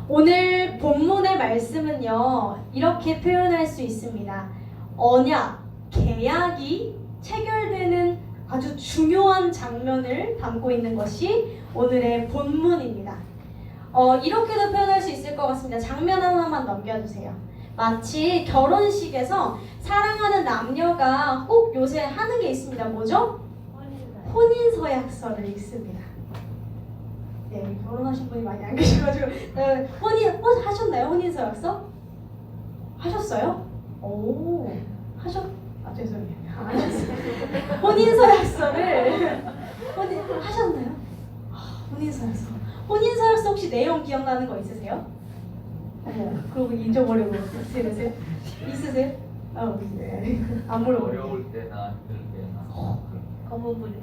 오늘 본문의 말씀은요, 이렇게 표현할 수 있습니다. 언약, 계약이 체결되는 아주 중요한 장면을 담고 있는 것이 오늘의 본문입니다. 이렇게도 표현할 수 있을 것 같습니다. 장면 하나만 넘겨주세요. 마치 결혼식에서 사랑하는 남녀가 꼭 요새 하는 게 있습니다. 뭐죠? 혼인서약서를 읽습니다. 네, 결혼하신 분이 많이 안 계셔가지고 하셨나요? 혼인서약서? 하셨어요? 오, 죄송해요. 하셨어요. 혼인서약서를 하셨나요? 혼인서약서. 혼인서약서 혹시 내용 기억나는 거 있으세요? 그러고 잊어버리고 있으세요? 네. 안 물어봐요. 어려울 때나 힘들 때나 건물이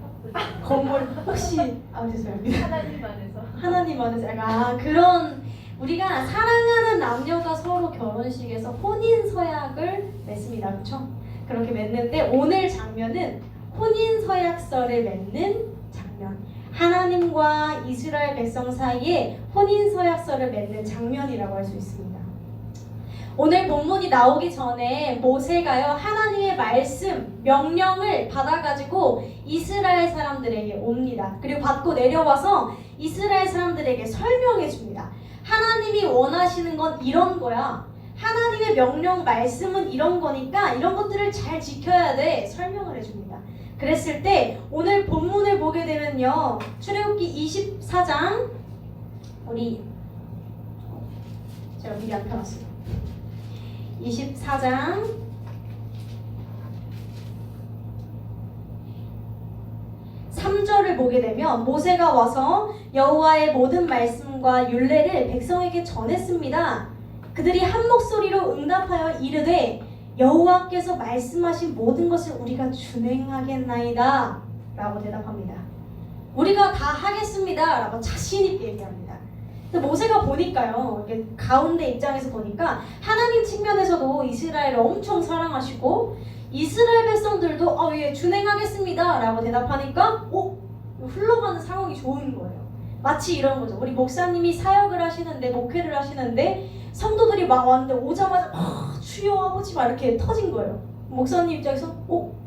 건물 혹시 죄송합니다. 하나님 안에서 하나님 안에서 약간 그런 우리가 사랑하는 남녀가 서로 결혼식에서 혼인 서약을 맺습니다. 그렇죠? 그렇게 맺는데 오늘 장면은 혼인 서약서를 맺는 장면. 하나님과 이스라엘 백성 사이에 혼인 서약서를 맺는 장면이라고 할 수 있습니다. 오늘 본문이 나오기 전에 모세가요, 하나님의 말씀, 명령을 받아가지고 이스라엘 사람들에게 옵니다. 그리고 받고 내려와서 이스라엘 사람들에게 설명해 줍니다. 하나님이 원하시는 건 이런 거야. 하나님의 명령, 말씀은 이런 거니까 이런 것들을 잘 지켜야 돼. 설명을 해줍니다. 그랬을 때 오늘 본문을 보게 되면요, 출애굽기 24장 제가 미리 안 펴놨어요. 24장 3절을 보게 되면 모세가 와서 여호와의 모든 말씀과 율례를 백성에게 전했습니다. 그들이 한 목소리로 응답하여 이르되 여호와께서 말씀하신 모든 것을 우리가 준행하겠나이다 라고 대답합니다. 우리가 다 하겠습니다 라고 자신 있게 얘기합니다. 근데 모세가 보니까요, 이렇게 가운데 입장에서 보니까 하나님 측면에서도 이스라엘을 엄청 사랑하시고 이스라엘 백성들도 예, 준행하겠습니다 라고 대답하니까 흘러가는 상황이 좋은 거예요. 마치 이런 거죠. 우리 목사님이 사역을 하시는데, 목회를 하시는데 성도들이 막 왔는데 오자마자 주여 아버지 막 이렇게 터진 거예요. 목사님 입장에서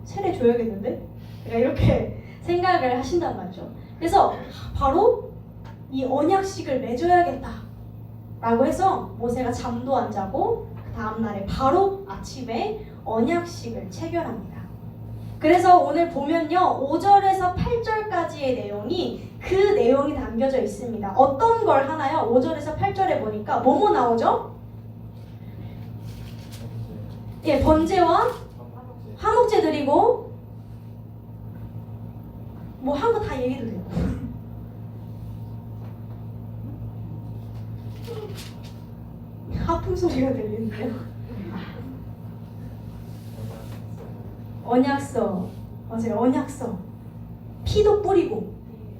세례 줘야겠는데? 그러니까 이렇게 생각을 하신단 말이죠. 그래서 바로 이 언약식을 맺어야겠다 라고 해서 모세가 잠도 안 자고 그 다음날에 바로 아침에 언약식을 체결합니다. 그래서 오늘 보면요, 5절에서 8절까지의 내용이 그 내용이 담겨져 있습니다. 어떤 걸 하나요? 5절에서 8절에 보니까 뭐뭐 나오죠? 예, 번제와 화목제 드리고 뭐 한 거 다 얘기해도 돼요. 하품 소리가 들리는데요. 언약서, 맞아요. 언약서. 피도 뿌리고,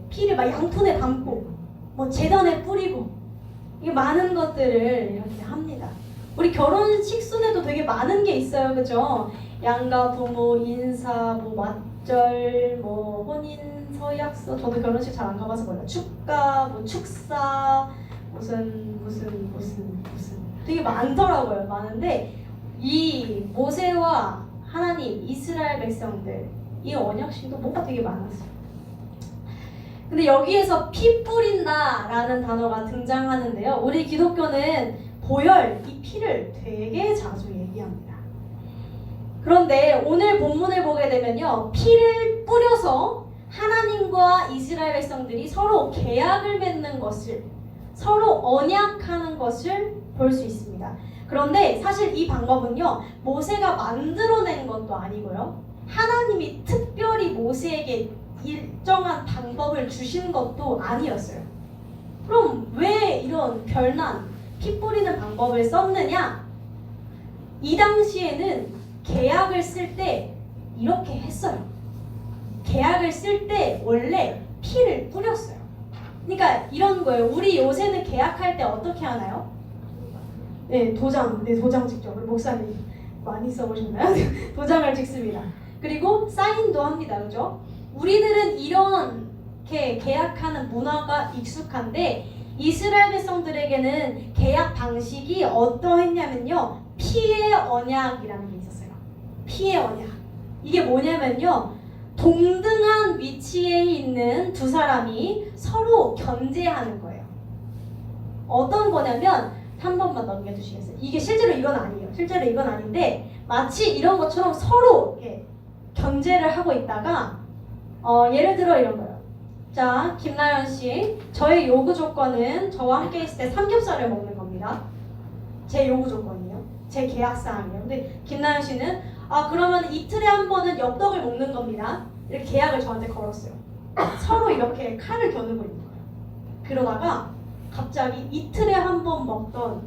피를 막 양푼에 담고, 뭐 제단에 뿌리고, 이게 많은 것들을 이렇게 합니다. 우리 결혼식 순에도 되게 많은 게 있어요, 그죠? 양가 부모 인사, 뭐 맞절, 뭐 혼인 서약서. 저도 결혼식 잘 안 가봐서 몰라요. 축가, 뭐 축사, 무슨 되게 많더라고요. 많은데 이 모세와 하나님, 이스라엘 백성들 이 언약식도 뭔가 되게 많았어요. 근데 여기에서 피 뿌린다 라는 단어가 등장하는데요, 우리 기독교는 보혈, 이 피를 되게 자주 얘기합니다. 그런데 오늘 본문을 보게 되면요, 피를 뿌려서 하나님과 이스라엘 백성들이 서로 계약을 맺는 것을, 서로 언약하는 것을 볼 수 있습니다. 그런데 사실 이 방법은요, 모세가 만들어낸 것도 아니고요, 하나님이 특별히 모세에게 일정한 방법을 주신 것도 아니었어요. 그럼 왜 이런 별난 피 뿌리는 방법을 썼느냐? 이 당시에는 계약을 쓸 때 이렇게 했어요. 계약을 쓸 때 원래 피를 뿌렸어요. 그러니까 이런 거예요. 우리 요새는 계약할 때 어떻게 하나요? 도장 직접. 우리 목사님 많이 써보셨나요? 도장을 찍습니다. 그리고 사인도 합니다. 그죠? 우리들은 이렇게 계약하는 문화가 익숙한데 이스라엘 백성들에게는 계약 방식이 어떠했냐면요. 피의 언약이라는 게 있었어요. 피의 언약. 이게 뭐냐면요. 동등한 위치에 있는 두 사람이 서로 견제하는 거예요. 어떤 거냐면 한 번만 넘겨주시겠어요? 이게 실제로 이건 아니에요. 실제로 이건 아닌데 마치 이런 것처럼 서로 이렇게 견제를 하고 있다가 예를 들어 이런 거예요. 자, 김나연 씨, 저의 요구 조건은 저와 함께 있을 때 삼겹살을 먹는 겁니다. 제 요구 조건이요. 제 계약 사항이에요. 근데 김나연 씨는 그러면 이틀에 한 번은 엽떡을 먹는 겁니다. 이렇게 계약을 저한테 걸었어요. 서로 이렇게 칼을 겨누고 있는 거예요. 그러다가 갑자기 이틀에 한 번 먹던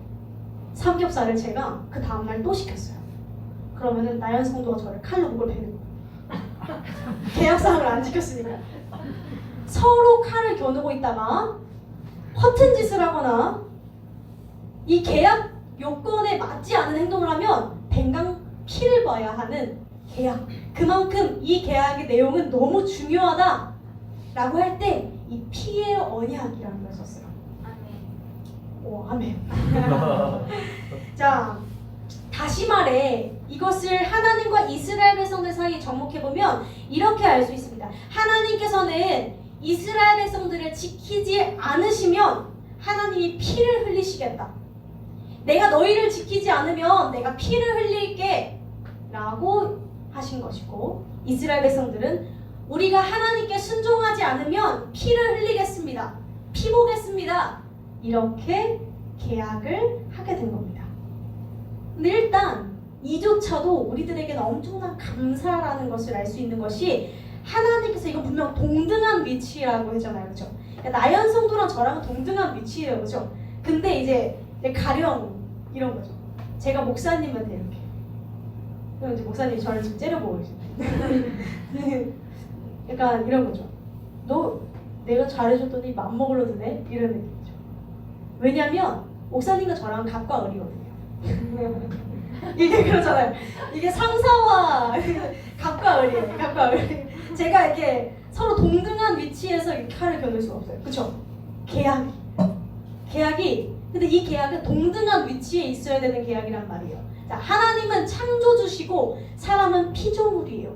삼겹살을 제가 그 다음날 또 시켰어요. 그러면은 나연 성도가 저를 칼로 목을 베는 거예요. 계약사항을 안 지켰으니까. 서로 칼을 겨누고 있다가 허튼 짓을 하거나 이 계약 요건에 맞지 않은 행동을 하면 뱅강 피를 봐야 하는 계약. 그만큼 이 계약의 내용은 너무 중요하다라고 할 때 이 피의 언약이라는 걸 썼어요. 오, 아멘. 자, 다시 말해 이것을 하나님과 이스라엘 백성들 사이에 접목해보면 이렇게 알 수 있습니다. 하나님께서는 이스라엘 백성들을 지키지 않으시면 하나님이 피를 흘리시겠다. 내가 너희를 지키지 않으면 내가 피를 흘릴게 라고 하신 것이고, 이스라엘 백성들은 우리가 하나님께 순종하지 않으면 피를 흘리겠습니다. 피 보겠습니다. 이렇게 계약을 하게 된 겁니다. 근데 일단 이조차도 우리들에게는 엄청난 감사라는 것을 알 수 있는 것이, 하나님께서 이건 분명 동등한 위치라고 했잖아요. 그렇죠? 나연 성도랑 저랑은 동등한 위치예요. 그렇죠? 근데 이제 가령 이런 거죠. 제가 목사님한테 이렇게, 그럼 이제 목사님이 저를 지금 째려보고 계시네. 약간 이런 거죠. 너 내가 잘해줬더니 맘먹으러 드네? 이런 느낌이죠. 왜냐면 목사님과 저랑 갑과 을이거든요. 이게 그렇잖아요. 이게 상사와 갑과 을이에요. 갑과 을. 제가 이렇게 서로 동등한 위치에서 이렇게 칼을 겨눌 수가 없어요. 그렇죠? 계약이 근데 이 계약은 동등한 위치에 있어야 되는 계약이란 말이에요. 자, 하나님은 창조주시고 사람은 피조물이에요.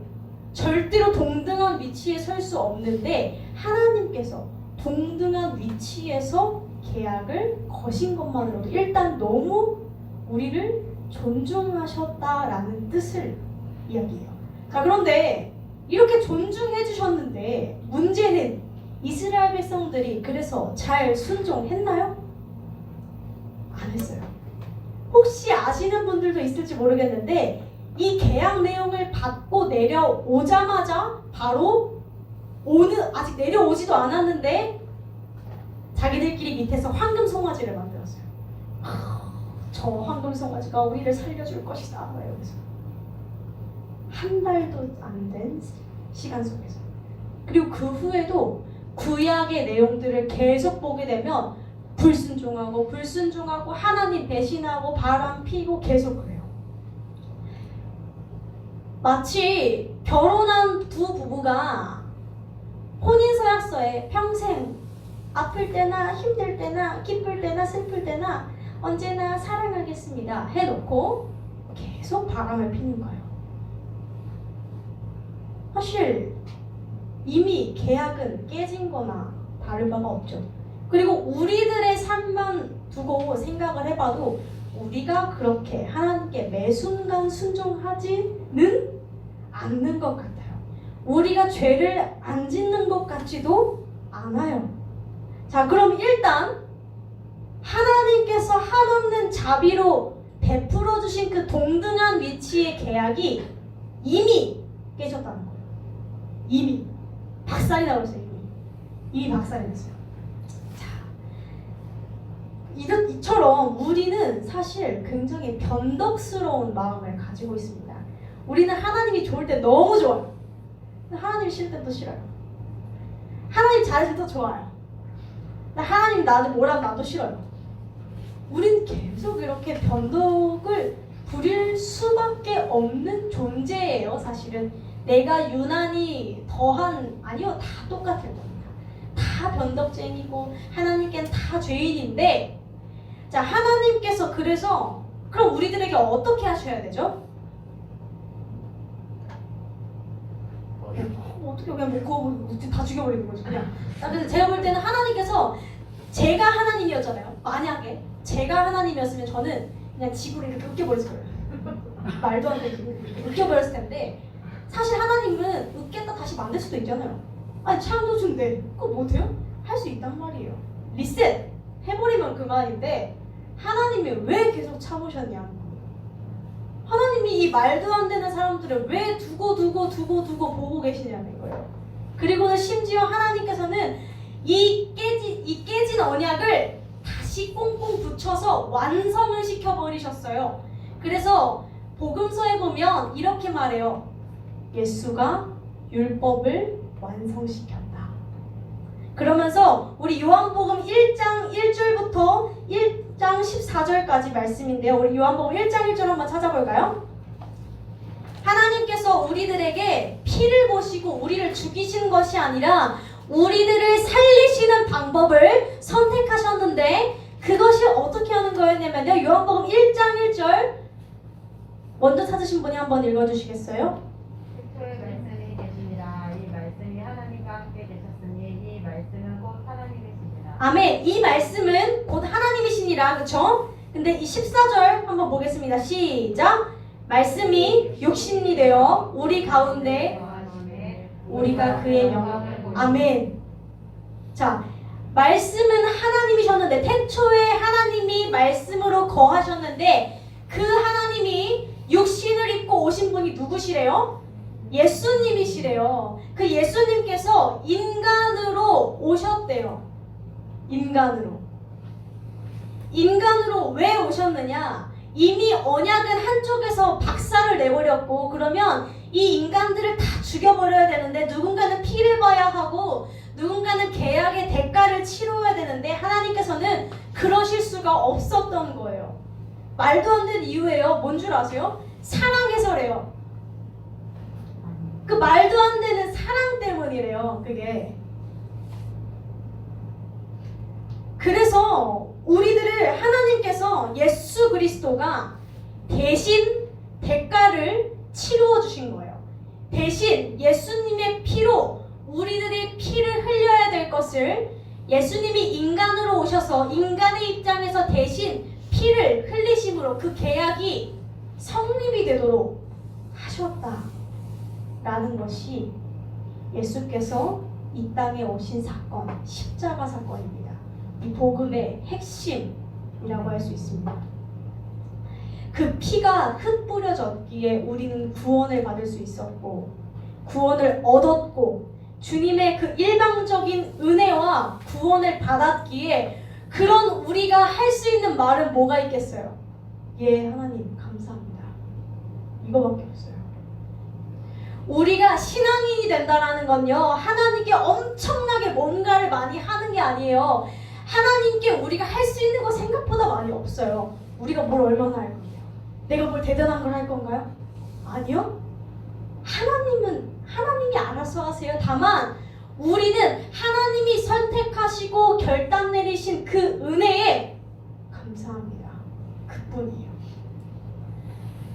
절대로 동등한 위치에 설 수 없는데 하나님께서 동등한 위치에서 계약을 거신 것만으로도 일단 너무 우리를 존중하셨다라는 뜻을 이야기해요. 자, 그런데 이렇게 존중해 주셨는데 문제는 이스라엘 백성들이 그래서 잘 순종했나요? 안 했어요. 혹시 아시는 분들도 있을지 모르겠는데 이 계약 내용을 받고 내려오자마자 바로 아직 내려오지도 않았는데 자기들끼리 밑에서 황금 송아지를 만들었어요. 저 황금 송아지가 우리를 살려줄 것이다. 여기서 한 달도 안 된 시간 속에서, 그리고 그 후에도 구약의 내용들을 계속 보게 되면 불순종하고 하나님 배신하고 바람 피고 계속 그래요. 마치 결혼한 두 부부가 혼인서약서에 평생 아플 때나 힘들 때나 기쁠 때나 슬플 때나 언제나 사랑하겠습니다 해놓고 계속 바람을 피는 거예요. 사실 이미 계약은 깨진 거나 다를 바가 없죠. 그리고 우리들의 삶만 두고 생각을 해봐도 우리가 그렇게 하나님께 매 순간 순종하지는 않는 것 같아요. 우리가 죄를 안 짓는 것 같지도 않아요. 자, 그럼 일단 하나님께서 한없는 자비로 베풀어 주신 그 동등한 위치의 계약이 이미 깨졌다는 거예요. 이미 박살이 나고 있어요. 이미 박살이 났어요. 이처럼 우리는 사실 굉장히 변덕스러운 마음을 가지고 있습니다. 우리는 하나님이 좋을 때 너무 좋아요. 하나님 싫을 때 또 싫어요. 하나님 잘해줄 때 좋아요. 하나님 나한테 뭐라면 나도 싫어요. 우린 계속 이렇게 변덕을 부릴 수밖에 없는 존재예요. 사실은 내가 유난히 아니요, 다 똑같을 겁니다. 다 다 변덕쟁이고 하나님께는 다 죄인인데, 자, 하나님께서 그래서 그럼 우리들에게 어떻게 하셔야 되죠? 어떻게 그냥 뭐 그거 다 죽여버리는 거지 그냥. 그래서 제가 볼 때는 하나님께서, 제가 하나님이었잖아요. 만약에 제가 하나님이었으면 저는 그냥 지구를 이렇게 으깨버렸을 거예요. 말도 안 되게 으깨버렸을 텐데, 사실 하나님은 으깼다 다시 만들 수도 있잖아요. 아니 창조주인데 그거 못해요? 할 수 있단 말이에요. 리셋 해버리면 그만인데 하나님이 왜 계속 참으셨냐. 하나님이 이 말도 안 되는 사람들을 왜 두고 보고 계시냐는 거예요. 그리고는 심지어 하나님께서는 이 깨진 언약을 다시 꽁꽁 붙여서 완성을 시켜버리셨어요. 그래서 복음서에 보면 이렇게 말해요. 예수가 율법을 완성시켰다. 그러면서 우리 요한복음 1장 1절부터 1장 14절까지 말씀인데요. 우리 요한복음 1장 1절 한번 찾아볼까요? 하나님께서 우리들에게 피를 보시고 우리를 죽이신 것이 아니라 우리들을 살리시는 방법을 선택하셨는데, 그것이 어떻게 하는 거였냐면요. 요한복음 1장 1절 먼저 찾으신 분이 한번 읽어주시겠어요? 태초에 말씀이 계시니라. 이 말씀이 하나님과 함께 계셨으니 이 말씀은 곧 하나님이시니라. 아멘. 이 말씀은 곧 하나님이시니라. 그쵸? 근데 이 14절 한번 보겠습니다. 시작. 말씀이 육신이 되어 우리 가운데 우리가 그의 영광을 아멘. 자, 말씀은 하나님이셨는데, 태초에 하나님이 말씀으로 거하셨는데, 그 하나님이 육신을 입고 오신 분이 누구시래요? 예수님이시래요. 그 예수님께서 인간으로 오셨대요. 인간으로 왜 오셨느냐? 이미 언약은 한쪽에서 박살을 내버렸고, 그러면 이 인간들을 다 죽여버려야 되는데, 누군가는 피를 봐야 하고 누군가는 계약의 대가를 치러야 되는데, 하나님께서는 그러실 수가 없었던 거예요. 말도 안 되는 이유예요. 뭔 줄 아세요? 사랑해서래요. 그 말도 안 되는 사랑 때문이래요. 그게. 그래서 우리들을 하나님께서, 예수 그리스도가 대신 대가를 치루어 주신 거예요. 대신 예수님의 피로 우리들의 피를 흘려야 될 것을 예수님이 인간으로 오셔서 인간의 입장에서 대신 피를 흘리심으로 그 계약이 성립이 되도록 하셨다라는 것이 예수께서 이 땅에 오신 사건, 십자가 사건입니다. 이 복음의 핵심이라고 할 수 있습니다. 그 피가 흩뿌려졌기에 우리는 구원을 받을 수 있었고, 구원을 얻었고, 주님의 그 일방적인 은혜와 구원을 받았기에, 그런 우리가 할 수 있는 말은 뭐가 있겠어요? 예, 하나님 감사합니다. 이거밖에 없어요. 우리가 신앙인이 된다라는 건요, 하나님께 엄청나게 뭔가를 많이 하는 게 아니에요. 하나님께 우리가 할 수 있는 거 생각보다 많이 없어요. 우리가 뭘 얼마나 할 건데요? 내가 뭘 대단한 걸 할 건가요? 아니요. 하나님이 알아서 하세요. 다만 우리는 하나님이 선택하시고 결단 내리신 그 은혜에 감사합니다. 그뿐이에요.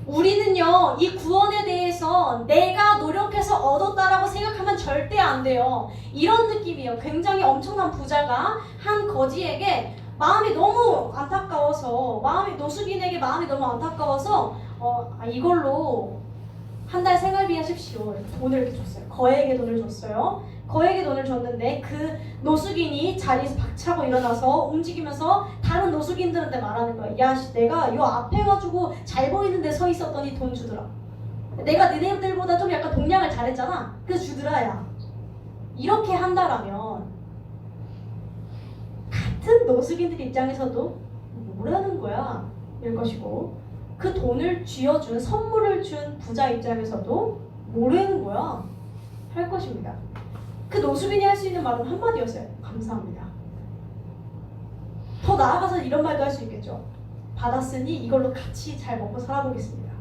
우리는요, 이 구원에 대해서 내가 노력해서 얻었다라고 생각하면 절대 안 돼요. 이런 느낌이에요. 굉장히 엄청난 부자가 한 거지에게 마음이 너무 안타까워서, 노숙인에게 마음이 너무 안타까워서 이걸로 한 달 생활비 하십시오. 돈을 이렇게 줬어요. 거액의 돈을 줬어요. 거액의 돈을 줬는데 그 노숙인이 자리에서 박차고 일어나서 움직이면서 다른 노숙인들한테 말하는 거야. 야, 내가 요 앞에 가지고 잘 보이는 데 서 있었더니 돈 주더라. 내가 너네들보다 좀 약간 동냥을 잘했잖아. 그래서 주더라. 야, 이렇게 한다라면 같은 노숙인들 입장에서도 뭐라는 거야? 일 것이고, 그 돈을 쥐어준, 선물을 준 부자 입장에서도 뭐라는 거야? 할 것입니다. 그 노숙인이 할 수 있는 말은 한마디였어요. 감사합니다. 더 나아가서 이런 말도 할 수 있겠죠. 받았으니 이걸로 같이 잘 먹고 살아보겠습니다.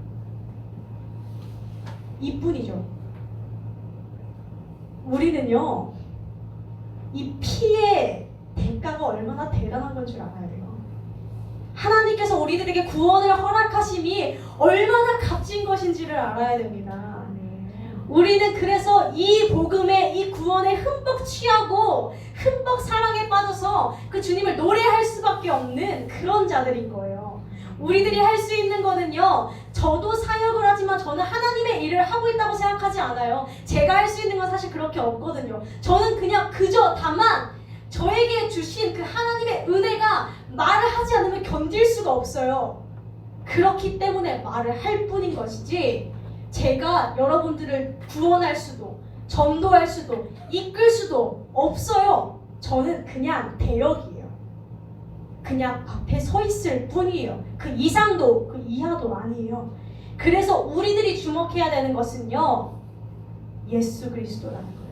이뿐이죠. 우리는요, 이 피의 대가가 얼마나 대단한 건 줄 알아야 돼요. 하나님께서 우리들에게 구원을 허락하심이 얼마나 값진 것인지를 알아야 됩니다. 우리는 그래서 이 복음에, 이 구원에 흠뻑 취하고 흠뻑 사랑에 빠져서 그 주님을 노래할 수밖에 없는 그런 자들인 거예요. 우리들이 할 수 있는 거는요, 저도 사역을 하지만 저는 하나님의 일을 하고 있다고 생각하지 않아요. 제가 할 수 있는 건 사실 그렇게 없거든요. 저는 그냥 그저 다만 저에게 주신 그 하나님의 은혜가 말을 하지 않으면 견딜 수가 없어요. 그렇기 때문에 말을 할 뿐인 것이지, 제가 여러분들을 구원할 수도, 전도할 수도, 이끌 수도 없어요. 저는 그냥 대역이에요. 그냥 앞에 서 있을 뿐이에요. 그 이상도 그 이하도 아니에요. 그래서 우리들이 주목해야 되는 것은요, 예수 그리스도라는 거예요.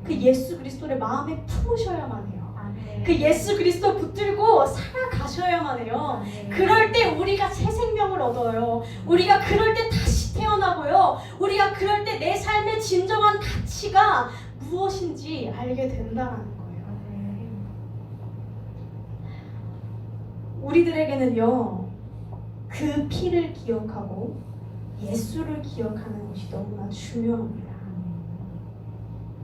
그 예수 그리스도를 마음에 품으셔야만 해요. 그 예수 그리스도 붙들고 살아가셔야만 해요. 그럴 때 우리가 새 생명을 얻어요. 우리가 그럴 때 다시 태어나고요. 우리가 그럴 때 내 삶의 진정한 가치가 무엇인지 알게 된다는 거예요. 우리들에게는요, 그 피를 기억하고 예수를 기억하는 것이 너무나 중요합니다.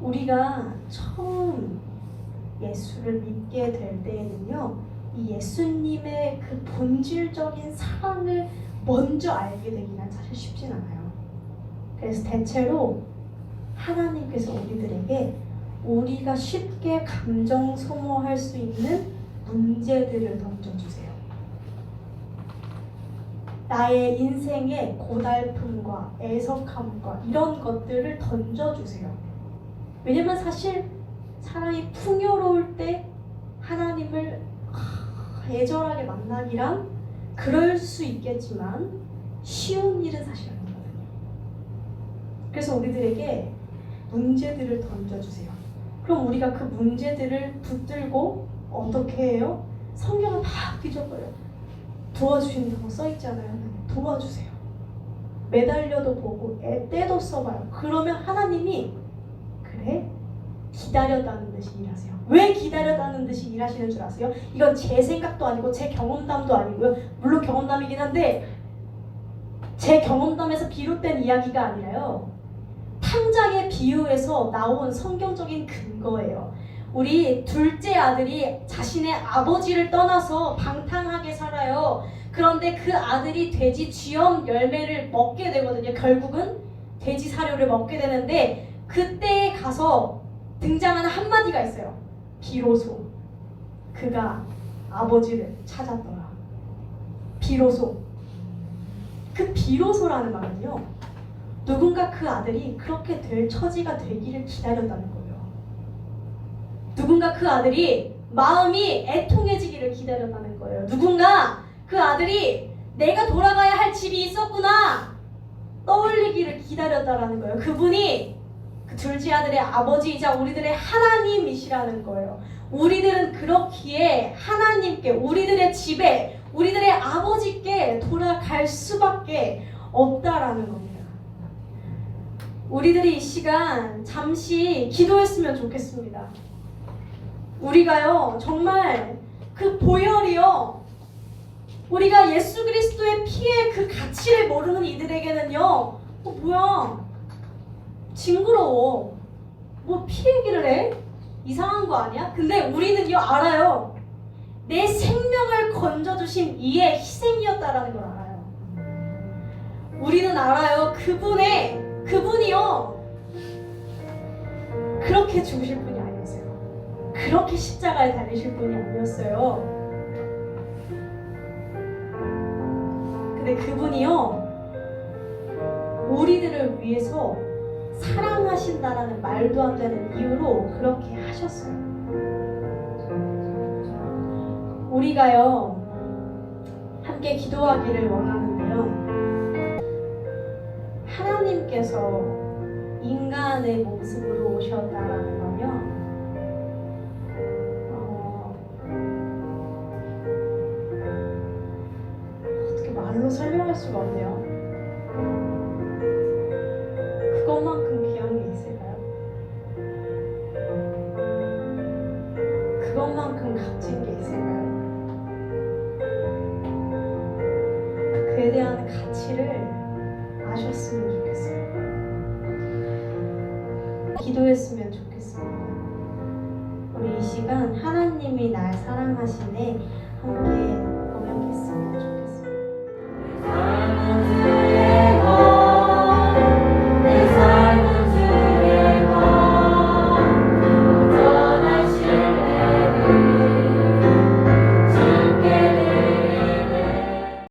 우리가 처음 예수를 믿게 될 때에는요, 이 예수님의 그 본질적인 사랑을 먼저 알게 되기는 사실 쉽진 않아요. 그래서 대체로 하나님께서 우리들에게 우리가 쉽게 감정 소모할 수 있는 문제들을 던져주세요. 나의 인생의 고달픔과 애석함과 이런 것들을 던져주세요. 왜냐면 사실 사람이 풍요로울 때 하나님을 애절하게 만나기란 그럴 수 있겠지만 쉬운 일은 사실 아니거든요. 그래서 우리들에게 문제들을 던져주세요. 그럼 우리가 그 문제들을 붙들고 어떻게 해요? 성경은 다 뒤져버려요. 도와주신다고 써있잖아요. 도와주세요. 매달려도 보고 때도 써봐요. 그러면 하나님이 그래? 기다렸다는 듯이 일하세요. 왜 기다렸다는 듯이 일하시는 줄 아세요? 이건 제 생각도 아니고 제 경험담도 아니고요. 물론 경험담이긴 한데 제 경험담에서 비롯된 이야기가 아니라요, 탕자의 비유에서 나온 성경적인 근거예요. 우리 둘째 아들이 자신의 아버지를 떠나서 방탕하게 살아요. 그런데 그 아들이 돼지 쥐염 열매를 먹게 되거든요. 결국은 돼지 사료를 먹게 되는데 그때에 가서 등장하는 한마디가 있어요. 비로소 그가 아버지를 찾았더라. 비로소. 그 비로소라는 말은요, 누군가 그 아들이 그렇게 될 처지가 되기를 기다렸다는 거예요. 누군가 그 아들이 마음이 애통해지기를 기다렸다는 거예요. 누군가 그 아들이 내가 돌아가야 할 집이 있었구나 떠올리기를 기다렸다라는 거예요. 그분이 그 둘째 아들의 아버지이자 우리들의 하나님이시라는 거예요. 우리들은 그렇기에 하나님께, 우리들의 집에, 우리들의 아버지께 돌아갈 수밖에 없다라는 겁니다. 우리들이 이 시간 잠시 기도했으면 좋겠습니다. 우리가요, 정말 그 보혈이요, 우리가 예수 그리스도의 피의 그 가치를 모르는 이들에게는요, 뭐야, 징그러워, 뭐 피 얘기를 해? 이상한 거 아니야? 근데 우리는요 알아요. 내 생명을 건져주신 이의 희생이었다라는 걸 알아요. 우리는 알아요. 그분이요 그렇게 죽으실 분이 아니었어요. 그렇게 십자가에 달리실 분이 아니었어요. 근데 그분이요, 우리들을 위해서 사랑하신다라는 말도 안 되는 이유로 그렇게 하셨어요. 우리가요 함께 기도하기를 원하는데요, 하나님께서 인간의 모습으로 오셨다라는 거요, 어떻게 말로 설명할 수가 없네요. 그것만큼 귀한 게 있을까요? 그것만큼 값진 게 있을까요? 그에 대한 가치를 아셨으면 좋겠어요. 기도했으면 좋겠습니다. 우리 이 시간 하나님이 날 사랑하시네 함께 고백했으면 좋겠습니다.